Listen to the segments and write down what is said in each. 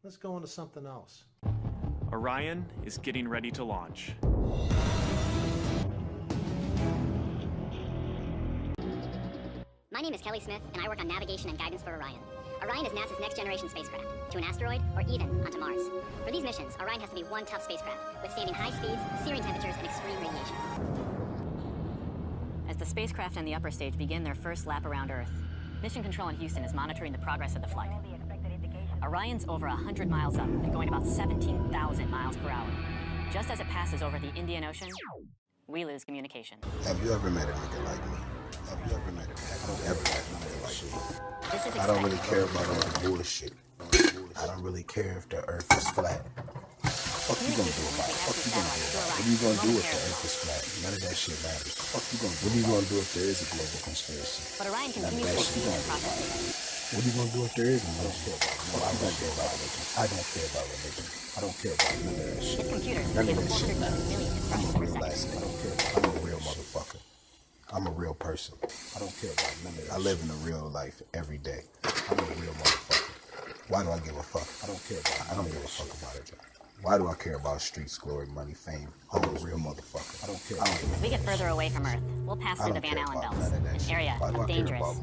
Let's go into something else. Orion is getting ready to launch. My name is Kelly Smith, and I work on navigation and guidance for Orion. Orion is NASA's next-generation spacecraft, to an asteroid or even onto Mars. For these missions, Orion has to be one tough spacecraft, withstanding high speeds, searing temperatures, and extreme radiation. As the spacecraft and the upper stage begin their first lap around Earth, Mission Control in Houston is monitoring the progress of the flight. Orion's over 100 miles up and going about 17,000 miles per hour. Just as it passes over the Indian Ocean, we lose communication. Have you ever met a nigga like me? Have you ever met a nigga? I don't ever met a nigga like me. I don't really care about all the bullshit. I don't really care if the Earth is flat. Fuck you gonna do about it? Fuck you gonna do about it? What are you gonna do if the Earth is flat? None of that shit matters. Fuck you gonna do? What are you gonna do if there is a global conspiracy? But Orion continues to exceed and process data. What are you gonna do if there is none? I don't care about religion. I don't care about religion. I don't care about none of that shit. Its computers None of enable that shit 413 matters. million I'm a instructions per real second. life. I don't care. I'm a real motherfucker. I'm a real person. I don't care about none of that. I live in a real life every day. I'm a real motherfucker. Why do I give a fuck? I don't care about it. I don't give a fuck about it, John. Why do I care about streets, glory, money, fame? I'm a real motherfucker. I don't care. As we get further away from Earth, we'll pass through the Van Allen belts, an area of dangerous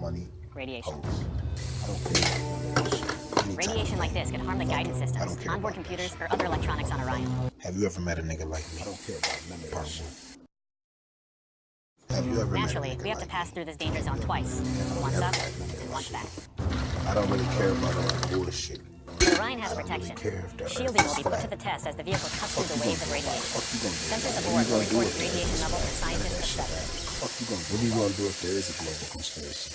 radiation. I don't care. Radiation like this could harm the guidance systems, onboard computers, or other electronics on Orion. Have you ever met a nigga like me? I don't care about none of that shit. Have you ever Naturally, met a nigga we have to like pass me? through this danger zone twice. Once up and once back. I don't really care about all the bullshit. But Orion has I don't protection. really care if the Shielding Earth will is be put to flat. the test as the vehicle cuts through the waves of radiation. Fuck you gonna do? Sensors What aboard you will gonna do record if there radiation is level for none of scientists that to shit study. matters? Fuck you gonna do? What are you gonna do if there is a global conspiracy?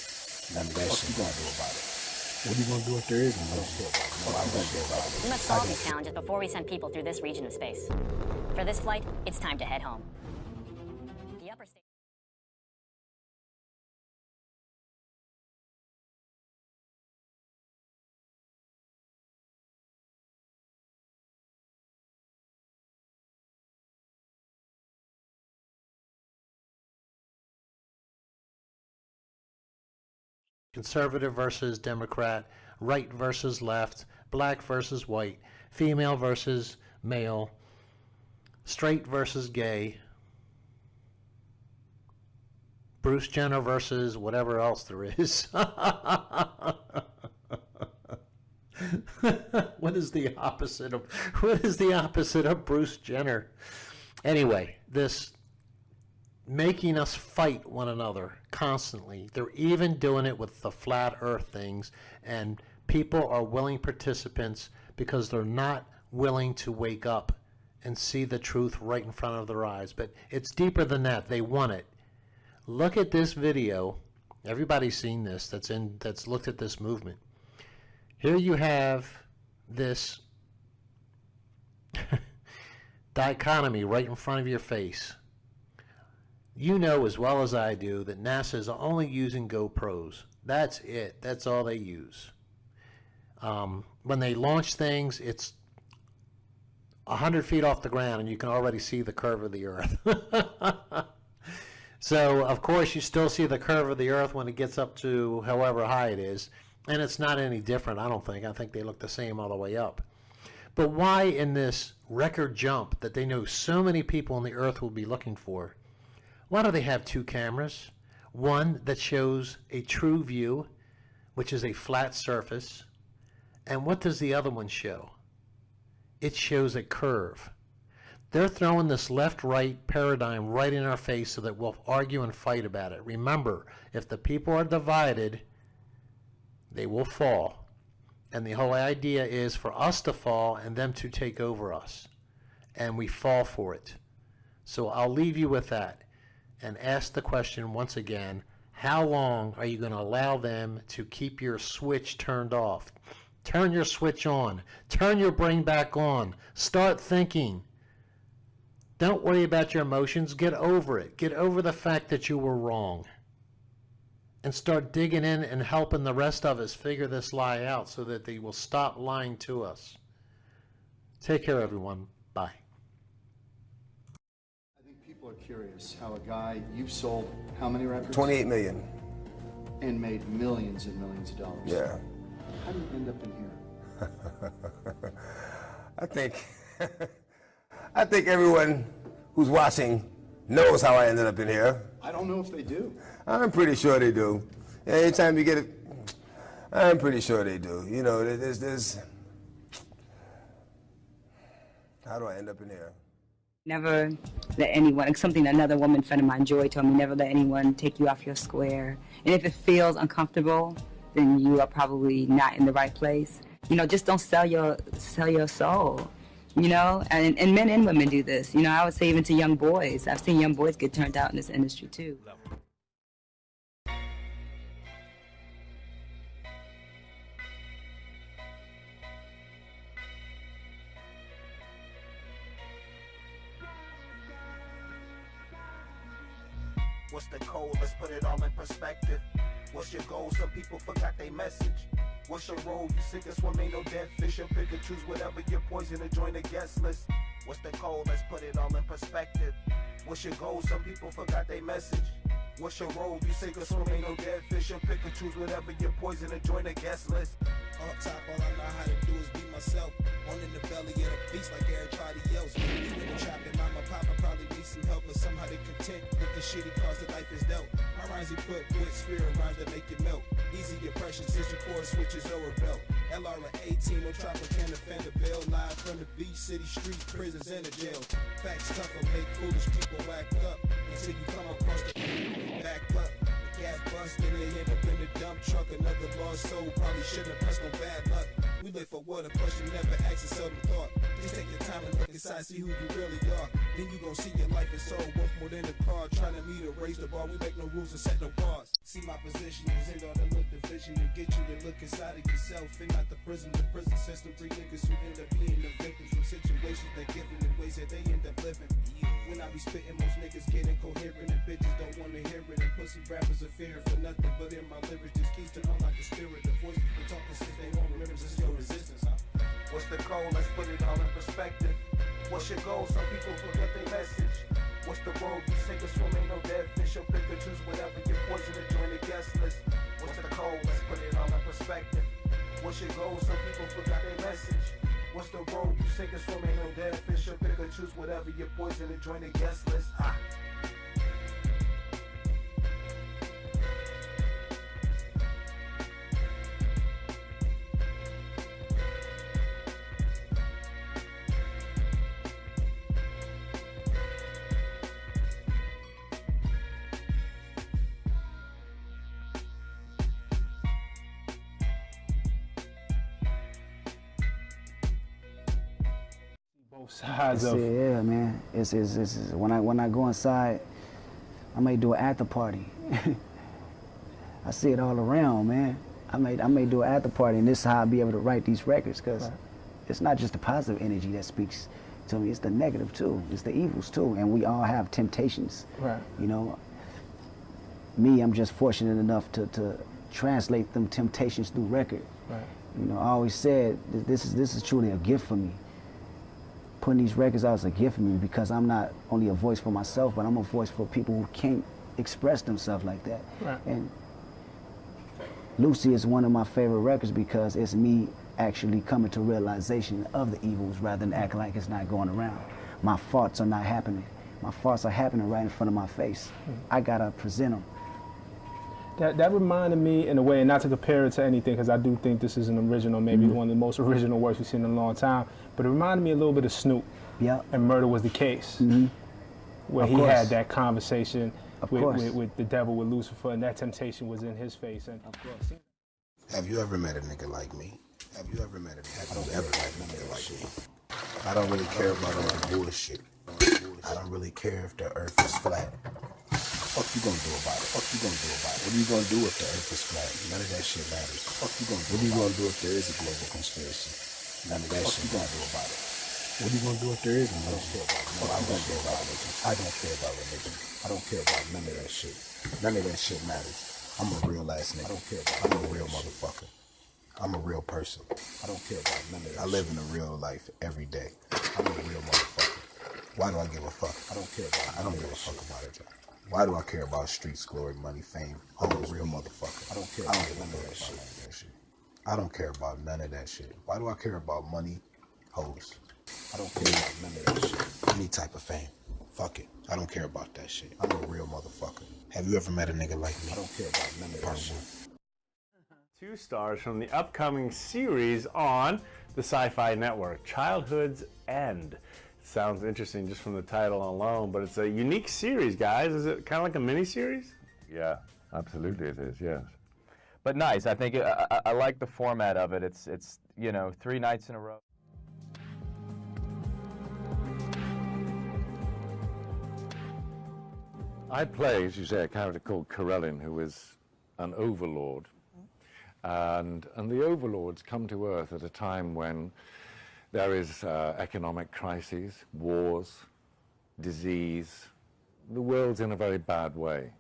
None of that shit. What you gonna do about it? What are you gonna do if there is none? I don't care about it. No, I don't care about it. We must solve these challenges before we send people through this region of space. For this flight, it's time to head home. The upper stage. Conservative versus Democrat, right versus left, black versus white, female versus male, straight versus gay, Bruce Jenner versus whatever else there is. What is the opposite of Bruce Jenner? Anyway, this making us fight one another constantly. They're even doing it with the flat earth things, and people are willing participants because they're not willing to wake up and see the truth right in front of their eyes. But it's deeper than that. They want it. Look at this video. Everybody's seen this that's looked at this movement. Here you have this dichotomy right in front of your face. You know as well as I do that NASA is only using GoPros. That's it. That's all they use. When they launch things, it's 100 feet off the ground, and you can already see the curve of the Earth. So, of course, you still see the curve of the Earth when it gets up to however high it is, and it's not any different, I don't think. I think they look the same all the way up. But why in this record jump that they know so many people on the Earth will be looking for, why do they have two cameras? One that shows a true view, which is a flat surface, and what does the other one show? It shows a curve. They're throwing this left-right paradigm right in our face so that we'll argue and fight about it. Remember, if the people are divided, they will fall. And the whole idea is for us to fall and them to take over us. And we fall for it. So I'll leave you with that and ask the question once again, how long are you going to allow them to keep your switch turned off? Turn your switch on. Turn your brain back on. Start thinking. Don't worry about your emotions. Get over it. Get over the fact that you were wrong. And start digging in and helping the rest of us figure this lie out so that they will stop lying to us. Take care, everyone. Bye. I think people are curious how a guy, you've sold how many records? 28 million. And made millions and millions of dollars. Yeah. How do you end up in here? think, I think everyone who's watching knows how I ended up in here. I don't know if they do. I'm pretty sure they do. Anytime you get it, I'm pretty sure they do. You know, there's, how do I end up in here? Never let anyone, something another woman friend of mine, Joy, told me, never let anyone take you off your square. And if it feels uncomfortable, then you are probably not in the right place. You know, just don't sell your soul. You know, and men and women do this. You know, I would say even to young boys. I've seen young boys get turned out in this industry too. What's the code? Let's put it all in perspective. What's your goal? Some people forgot their message. What's your role? You sink or swim, ain't no dead fish. Or pick and choose whatever your poison to join the guest list. What's the code? Let's put it all in perspective. What's your goal? Some people forgot their message. What's your role? You sink or swim, ain't no dead fish. Or pick and choose whatever your poison to join the guest list. Up top, all I know how to do is be myself. One in the belly of the beast like everybody else. You in the trap and mama papa probably need some help, but somehow they content with the shitty cause that life is dealt. My rhymes he put with spirit rhymes that make it melt. Easy impression since your core switches over belt. LR at 18, no trapper can offend a bill. Live from the beach, city streets, prisons, and the jail. Facts tougher, make foolish people act up until you come across the back up. The gas bust and they end up in the dump truck. Another lost soul probably shouldn't have pressed no bad luck. We live for what? A question never asked and seldom thought. Just take your time and look inside, see who you really are. Then you gon' see your life is so worth more than a car. Trying to meet or raise the bar, we make no rules and set no bars. See my position is in all the look division to get you to look inside of yourself and not the prison system. Three niggas who end up being the victims from situations they given in ways that they end up living. When I be spitting, most niggas get incoherent and bitches don't wanna hear it. And pussy rappers are fearing for nothing but in my lyrics. Just keys to unlock the spirit. The voices been talking since they won't remember since your resistance, huh? What's the code? Let's put it all in perspective. What's your goal? Some people forget their message. What's the road? You sink or swim, ain't no dead fish. Or pick or choose whatever your poison to join the guest list. What's the code? Let's put it all in perspective. What's your goal? Some people forgot their message. What's the road? You sink or swim, ain't no dead fish. Or pick or choose whatever your poison to join the guest list. Ha! Both sides of. Yeah, man. It's when I go inside, I may do an after party. I see it all around, man. I may do an after party, and this is how I'll be able to write these records, because it's not just the positive energy that speaks to me, it's the negative too, it's the evils too, and we all have temptations. Right. You know, me, I'm just fortunate enough to translate them temptations through record. Right. You know, I always said this is truly a gift for me. Putting these records out is a gift for me, because I'm not only a voice for myself, but I'm a voice for people who can't express themselves like that. Right. And Lucy is one of my favorite records because it's me actually coming to realization of the evils rather than acting like it's not going around. My faults are not happening. My faults are happening right in front of my face. I gotta present them. That reminded me, in a way, and not to compare it to anything, because I do think this is an original, maybe one of the most original works we've seen in a long time, but it reminded me a little bit of Snoop. Yeah. And Murder Was the Case, where Of he course. had that conversation course. with the devil, with Lucifer, and that temptation was in his face. And Of course. Have you ever met a nigga like me? Have you ever met a nigga? I don't ever met a nigga like me. I don't really care about all the bullshit. I don't really care if the earth is flat. Fuck you gonna do about it? Fuck you gonna do about it? What are you gonna do if the earth is flat? None of that shit matters. Fuck you gonna do? What are you gonna do if there is a global conspiracy? None of that shit gonna do about it. What are you gonna do if there is a religion? I don't care about religion. I don't care about religion. I don't care about none of that shit. None of that shit matters. I'm a real ass nigga. I don't care about. I'm a real motherfucker. I'm a real person. I don't care about none of that. I live in a real life every day. I'm a real motherfucker. Why do I give a fuck? I don't care about. I don't give a fuck about it. Why do I care about streets, glory, money, fame? I'm a real motherfucker. I don't care about none of that shit. I don't care about none of that shit. Why do I care about money, hoes? I don't care about none of that shit. Any type of fame. Fuck it. I don't care about that shit. I'm a real motherfucker. Have you ever met a nigga like me? I don't care about none of that shit. 2 stars from the upcoming series on the Sci-Fi Network, Childhood's End. Sounds interesting just from the title alone, but it's a unique series, guys. Is it kind of like a mini-series? Yeah, absolutely it is, yes. But nice. I think I like the format of it. It's 3 nights in a row. I play, as you say, a character called Karelin, who is an overlord. And the overlords come to Earth at a time when there is economic crises, wars, disease. The world's in a very bad way.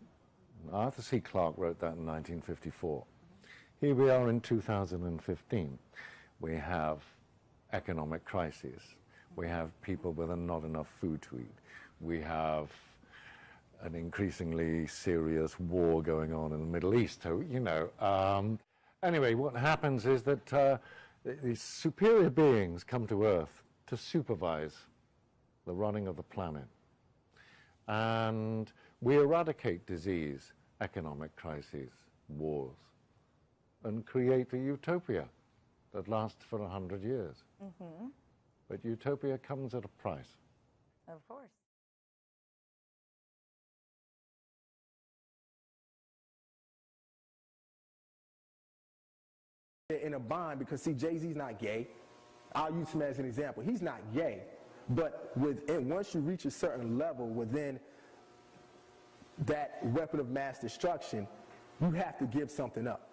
Arthur C. Clarke wrote that in 1954. Here we are in 2015. We have economic crises. We have people with not enough food to eat. We have an increasingly serious war going on in the Middle East. So, anyway, what happens is that these superior beings come to Earth to supervise the running of the planet. And we eradicate disease, economic crises, wars, and create a utopia that lasts for 100 years. Mm-hmm. But utopia comes at a price. Of course. In a bind because, see, Jay-Z's not gay. I'll use him as an example. He's not gay, but once you reach a certain level within that weapon of mass destruction, you have to give something up.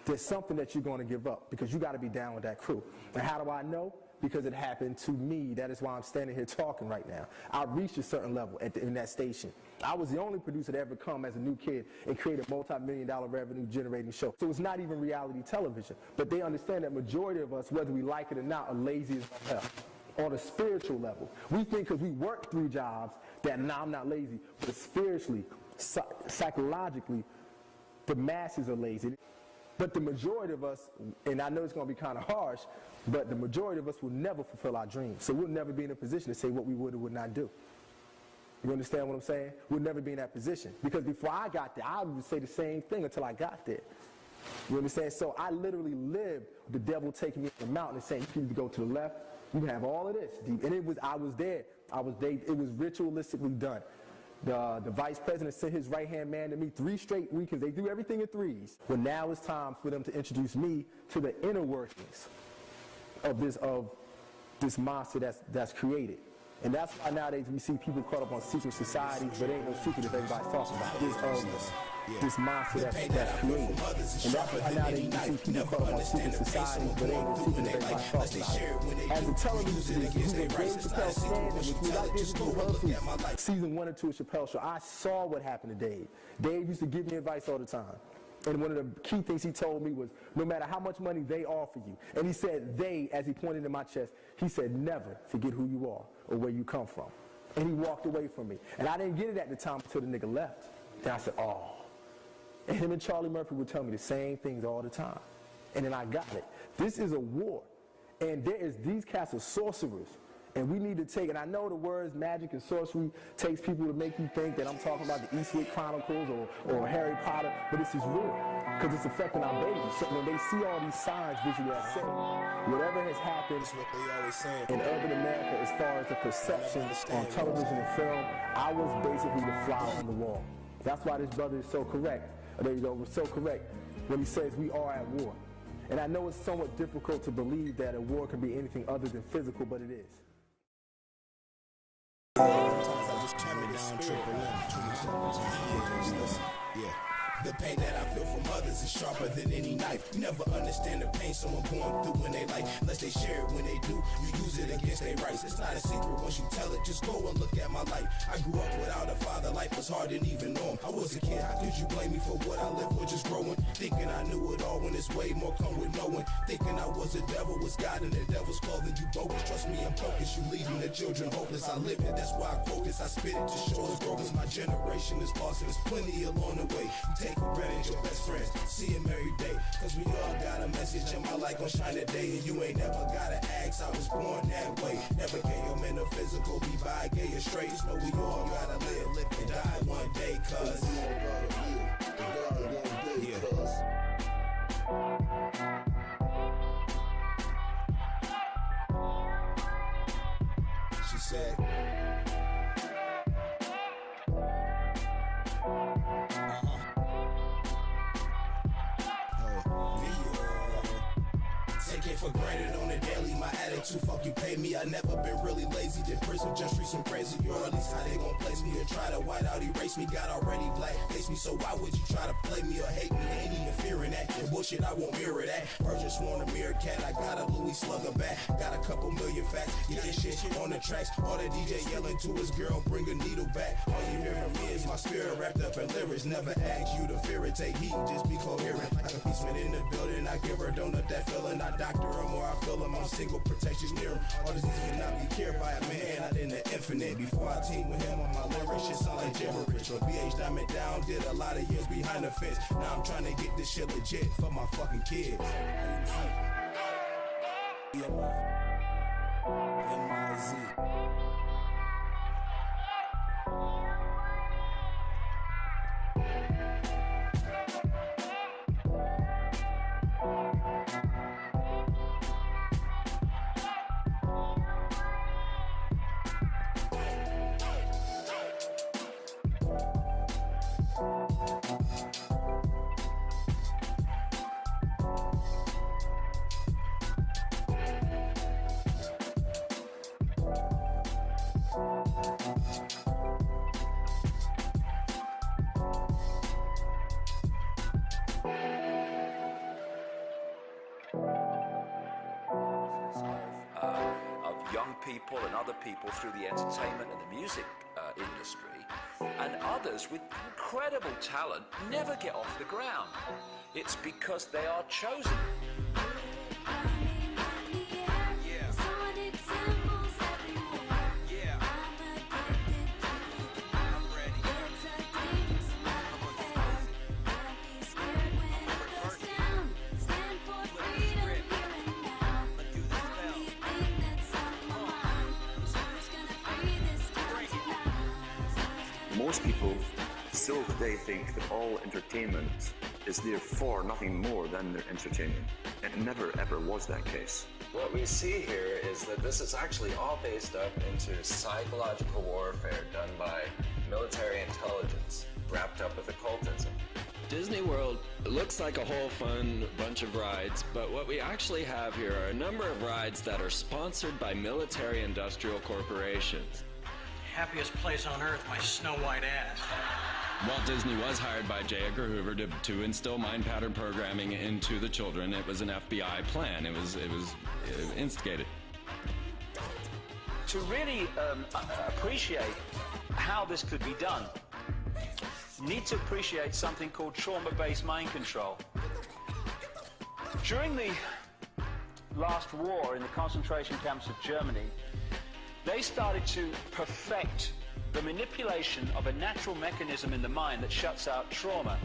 There's something that you're going to give up because you got to be down with that crew. And how do I know? Because it happened to me. That is why I'm standing here talking right now. I reached a certain level in that station. I was the only producer to ever come as a new kid and create a multi-million-dollar revenue generating show. So it's not even reality television. But they understand that majority of us, whether we like it or not, are lazy as hell. On a spiritual level. We think because we work 3 jobs that, I'm not lazy. But spiritually, psychologically, the masses are lazy. But the majority of us, and I know it's going to be kind of harsh, but the majority of us will never fulfill our dreams. So we'll never be in a position to say what we would or would not do. You understand what I'm saying? We'll never be in that position. Because before I got there, I would say the same thing until I got there. You understand? So I literally lived the devil taking me to the mountain and saying, you can either go to the left, you can have all of this. And I was there. It was ritualistically done. The vice president sent his right-hand man to me 3 straight weekends. They do everything in 3s. Well, now it's time for them to introduce me to the inner workings of this monster that's created. And that's why nowadays we see people caught up on secret societies, but ain't no secret if everybody's talking about it. This monster that's created. And that's why nowadays you see people caught up on secret societies, but ain't no secret if everybody's talking about it. As a television producer, who was Dave Chappelle standing with me like this in rehearsals, season 1 and 2 of Chappelle Show, I saw what happened to Dave. Dave used to give me advice all the time. And one of the key things he told me was, no matter how much money they offer you, and he said they, as he pointed to my chest, he said, never forget who you are or where you come from. And he walked away from me. And I didn't get it at the time until the nigga left. Then I said, oh. And him and Charlie Murphy would tell me the same things all the time. And then I got it. This is a war. And these cats are sorcerers. And we need to take, and I know the words magic and sorcery takes people to make you think that I'm talking about the Eastwick Chronicles or Harry Potter, but this is real, because it's affecting our babies. So when they see all these signs visually, whatever has happened in urban America as far as the perception on television and film, I was basically the fly on the wall. That's why this brother is so correct. There you go, was so correct when he says we are at war. And I know it's somewhat difficult to believe that a war can be anything other than physical, but it is. The pain that I feel from others is sharper than any knife. You never understand the pain someone going through in their life, unless they share it when they do. You use it against their rights. It's not a secret once you tell it. Just go and look at my life. I grew up without a father. Life was hard, didn't even know him. I was a kid. How could you blame me for what I lived with? Just growing, thinking I knew it all when it's way more come with knowing. Thinking I was a devil, was God in the devil's clothing. You bogus. Trust me, I'm focused. You leaving the children hopeless. I live it. That's why I focus. I spit it to show us growth. My generation is lost and there's plenty along the way. You take for granted your best friends, see him every day, cause we all got a message and my light gon' shine today, and you ain't never gotta ask, I was born that way. Never gay or metaphysical, be by gay or straight. Know we all gotta live and die one day, cuz. She said, Take it for granted on the daily, my attitude, fuck you pay me. I never been really lazy, did prison just recent crazy. Or at least how they gon' place me or try to white out, erase me. Got already black, face me, so why would you try to play me or hate me? Ain't even fearing that, the bullshit, I won't mirror that. Virgin sworn a meerkat, I got a Louis Slugger back. Got a couple million facts, get this shit on the tracks. All the DJ yelling to his girl, bring a needle back. All you hear from me is my spirit wrapped up in lyrics. Never ask you to fear it, take heat, just be coherent. Like a policeman in the building, I give her donut that feeling. I doctor him or I feel him, I'm single, protection near him. All this cannot be cared by a man, not in the infinite. Before I team with him on my lyrics, shit sound like gibberish. Or BH Diamond Down, did a lot of years behind the fence. Now I'm trying to get this shit legit for my fucking kids. M-I-Z. Young people and other people through the entertainment and the music industry, and others with incredible talent never get off the ground. It's because they are chosen. Most people still today think that all entertainment is therefore nothing more than their entertainment. It never ever was that case. What we see here is that this is actually all based up into psychological warfare done by military intelligence wrapped up with occultism. Disney World looks like a whole fun bunch of rides, but what we actually have here are a number of rides that are sponsored by military industrial corporations. Happiest place on earth, my snow white ass. Walt Disney was hired by J. Edgar Hoover to instill mind pattern programming into the children. It was an FBI plan. It was instigated. To really appreciate how this could be done, you need to appreciate something called trauma-based mind control. During the last war in the concentration camps of Germany, they started to perfect the manipulation of a natural mechanism in the mind that shuts out trauma.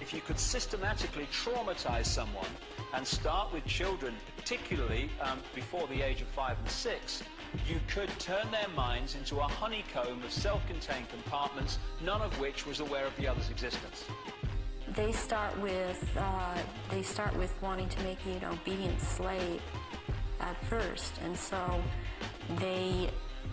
If you could systematically traumatize someone and start with children, particularly before the age of 5 and 6, you could turn their minds into a honeycomb of self-contained compartments, none of which was aware of the other's existence. They start with wanting to make you an obedient slave at first, and so they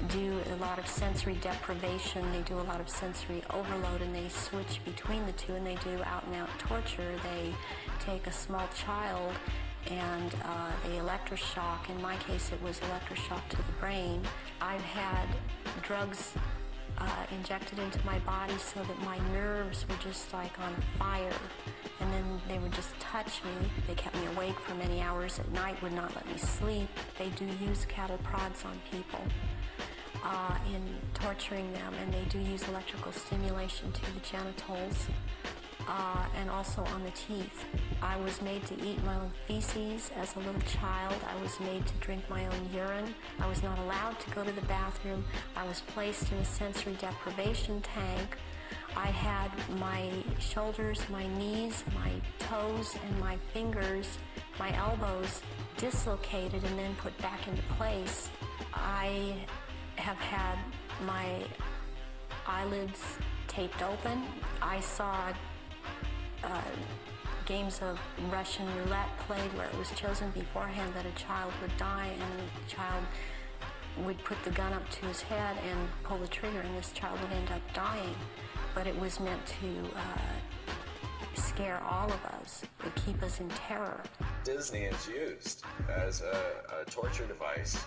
do a lot of sensory deprivation, they do a lot of sensory overload, and they switch between the two, and they do out-and-out torture. They take a small child and they electroshock. In my case, it was electroshock to the brain. I've had drugs injected into my body so that my nerves were just like on fire, and then they would just touch me. They kept me awake for many hours at night, would not let me sleep. They do use cattle prods on people in torturing them, and they do use electrical stimulation to the genitals and also on the teeth. I was made to eat my own feces as a little child. I was made to drink my own urine. I was not allowed to go to the bathroom. I was placed in a sensory deprivation tank. I had my shoulders, my knees, my toes, and my fingers, my elbows dislocated and then put back into place. I have had my eyelids taped open. I saw games of Russian roulette played where it was chosen beforehand that a child would die, and the child would put the gun up to his head and pull the trigger, and this child would end up dying. But it was meant to scare all of us, to keep us in terror. Disney is used as a torture device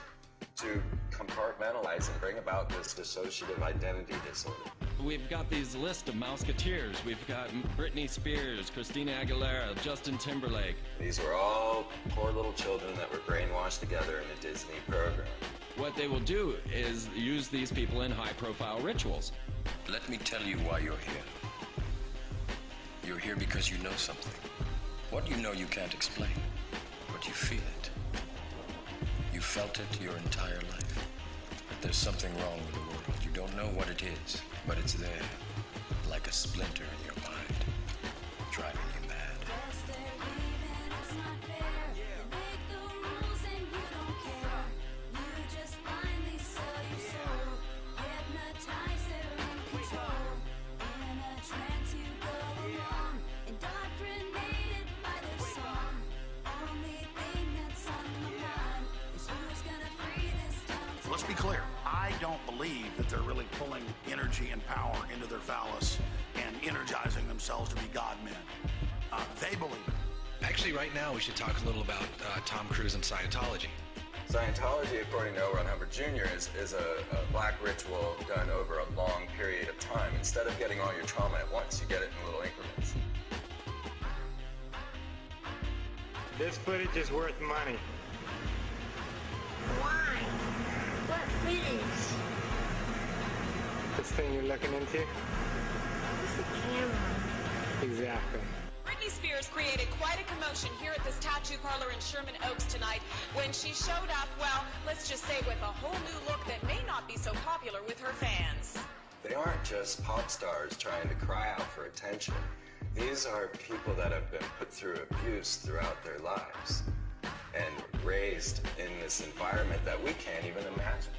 to compartmentalize and bring about this dissociative identity disorder. We've got these list of Mouseketeers. We've got Britney Spears, Christina Aguilera, Justin Timberlake. These were all poor little children that were brainwashed together in a Disney program. What they will do is use these people in high-profile rituals. Let me tell you why you're here. You're here because you know something. What you know you can't explain, but you feel it. You felt it your entire life. But there's something wrong with the world. You don't know what it is, but it's there, like a splinter in your mind, driving you mad. Let's be clear. I don't believe that they're really pulling energy and power into their phallus and energizing themselves to be God-men. They believe it. Actually, right now we should talk a little about Tom Cruise and Scientology. Scientology, according to L. Ron Hubbard Jr., is a black ritual done over a long period of time. Instead of getting all your trauma at once, you get it in little increments. This footage is worth money. Why? What footage? This thing you're looking into? It's a camera. Exactly. Britney Spears created quite a commotion here at this tattoo parlor in Sherman Oaks tonight when she showed up, well, let's just say with a whole new look that may not be so popular with her fans. They aren't just pop stars trying to cry out for attention. These are people that have been put through abuse throughout their lives and raised in this environment that we can't even imagine.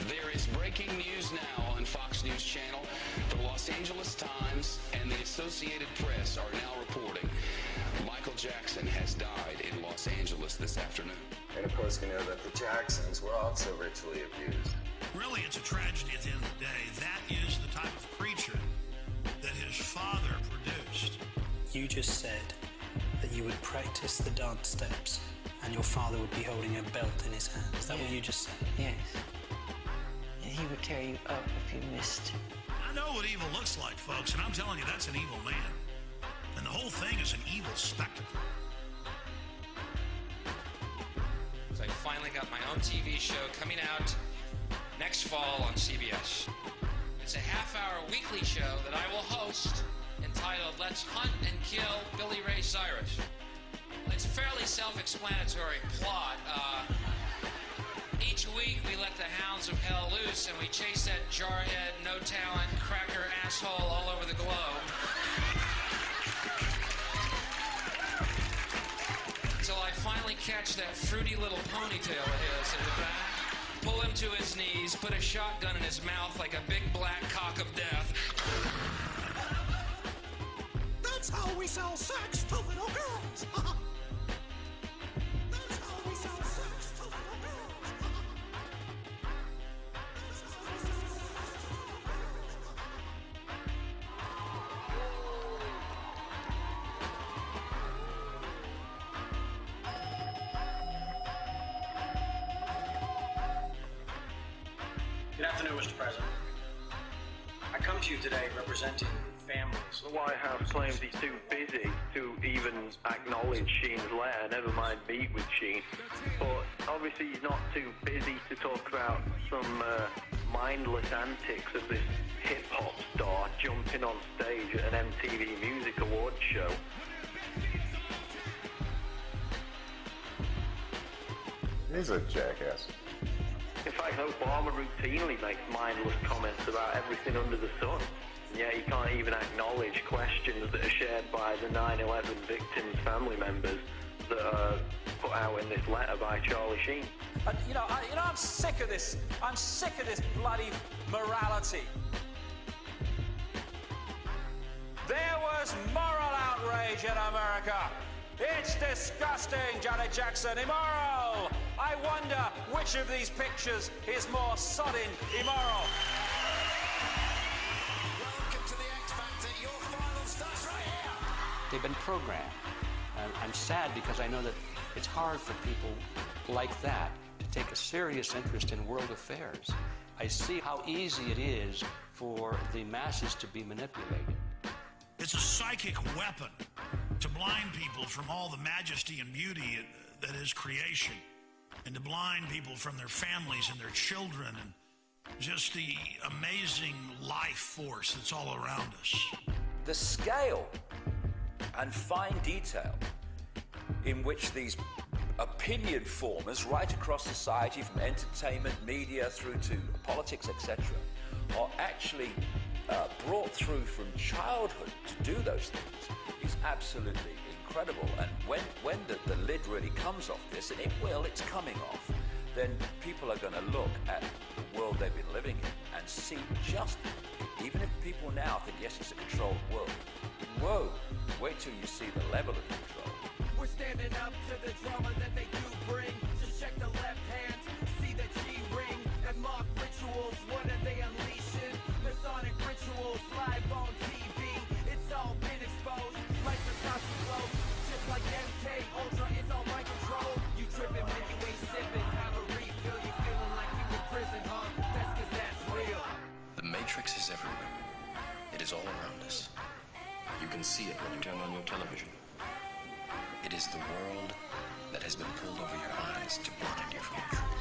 There is breaking news now on Fox News Channel. The Los Angeles Times and the Associated Press are now reporting Michael Jackson has died in Los Angeles this afternoon. And of course, we know that the Jacksons were also ritually abused. Really, it's a tragedy at the end of the day. That is the type of creature that his father produced. You just said that you would practice the dance steps and your father would be holding a belt in his hand. Is that what you just said? Yes. And he would tear you up if you missed. I know what evil looks like, folks, and I'm telling you, that's an evil man. And the whole thing is an evil spectacle. I finally got my own TV show coming out next fall on CBS. It's a half-hour weekly show that I will host entitled Let's Hunt and Kill Billy Ray Cyrus. It's a fairly self-explanatory plot. Each week we let the hounds of hell loose and we chase that jarhead, no-talent, cracker asshole all over the globe. Until I finally catch that fruity little ponytail of his in the back, pull him to his knees, put a shotgun in his mouth like a big black cock of death. That's how we sell sex to little girls. That's how we sell sex to little girls. Good afternoon, Mr. President. I come to you today representing families. The White House claims he's too busy to even acknowledge Sheen's lair, never mind meet with Sheen. But obviously he's not too busy to talk about some mindless antics of this hip-hop star jumping on stage at an MTV Music Awards show. He's a jackass. In fact, Obama routinely makes mindless comments about everything under the sun. And yet he can't even acknowledge questions that are shared by the 9/11 victims' family members that are put out in this letter by Charlie Sheen. And I'm sick of this. I'm sick of this bloody morality. There was moral outrage in America. It's disgusting, Janet Jackson. Immoral. I wonder which of these pictures is more sodding immoral. Welcome to the X Factor. Your final starts right here. They've been programmed. I'm sad because I know that it's hard for people like that to take a serious interest in world affairs. I see how easy it is for the masses to be manipulated. It's a psychic weapon to blind people from all the majesty and beauty that is creation, and to blind people from their families and their children and just the amazing life force that's all around us. The scale and fine detail in which these opinion formers right across society, from entertainment, media, through to politics, etc., are actually brought through from childhood to do those things is absolutely incredible. And when the lid really comes off this, and it's coming off, then people are going to look at the world they've been living in and see just, even if people now think, yes, it's a controlled world, whoa, wait till you see the level of control. We're standing up to the drama that they do bring. Just check the left hand, see the G ring, and mock rituals. What are they unleashing? Masonic rituals live on TV. It's all been exposed, like the Versace clothes. Just like MK Ultra is all my control. You tripping when you ain't sipping. Have a refill, you feeling like you in prison, huh? That's 'cause that's real. The Matrix is everywhere. It is all around us. You can see it when you turn on your television. It is the world that has been pulled over your eyes to blind you from the truth.